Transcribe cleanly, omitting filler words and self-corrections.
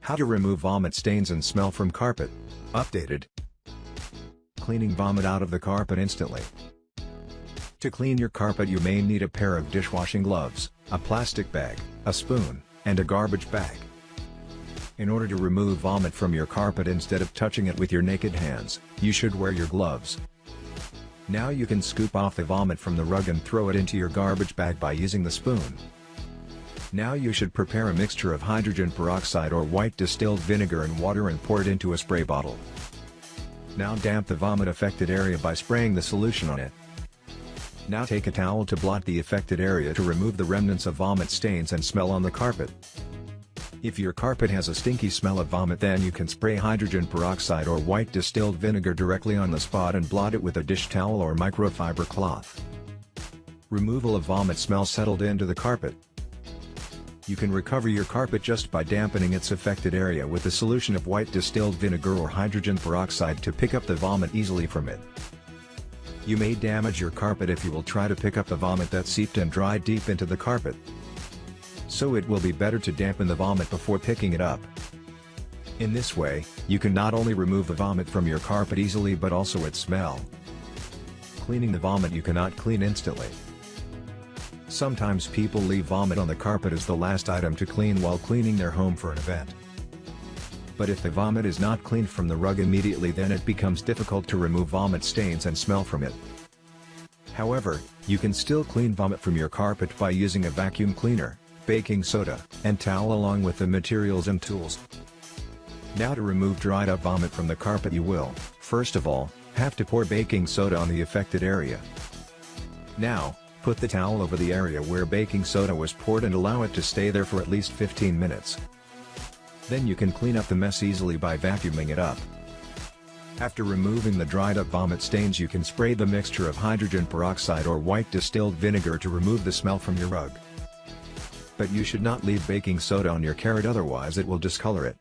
How to remove vomit stains and smell from carpet. Updated. Cleaning vomit out of the carpet instantly. To clean your carpet you may need a pair of dishwashing gloves, a plastic bag, a spoon, and a garbage bag. In order to remove vomit from your carpet instead of touching it with your naked hands, you should wear your gloves. Now you can scoop off the vomit from the rug and throw it into your garbage bag by using the spoon. Now you should prepare a mixture of hydrogen peroxide or white distilled vinegar and water and pour it into a spray bottle. Now damp the vomit affected area by spraying the solution on it. Now take a towel to blot the affected area to remove the remnants of vomit stains and smell on the carpet. If your carpet has a stinky smell of vomit, then you can spray hydrogen peroxide or white distilled vinegar directly on the spot and blot it with a dish towel or microfiber cloth. Removal of vomit smell settled into the carpet. You can recover your carpet just by dampening its affected area with a solution of white distilled vinegar or hydrogen peroxide to pick up the vomit easily from it. You may damage your carpet if you will try to pick up the vomit that seeped and dried deep into the carpet. So it will be better to dampen the vomit before picking it up. In this way, you can not only remove the vomit from your carpet easily but also its smell. Cleaning the vomit you cannot clean instantly. Sometimes people leave vomit on the carpet as the last item to clean while cleaning their home for an event. But if the vomit is not cleaned from the rug immediately, then it becomes difficult to remove vomit stains and smell from it. However, you can still clean vomit from your carpet by using a vacuum cleaner, baking soda, and towel along with the materials and tools. Now to remove dried up vomit from the carpet you will, first of all, have to pour baking soda on the affected area. Now, put the towel over the area where baking soda was poured and allow it to stay there for at least 15 minutes. Then you can clean up the mess easily by vacuuming it up. After removing the dried up vomit stains, you can spray the mixture of hydrogen peroxide or white distilled vinegar to remove the smell from your rug. But you should not leave baking soda on your carpet, otherwise it will discolor it.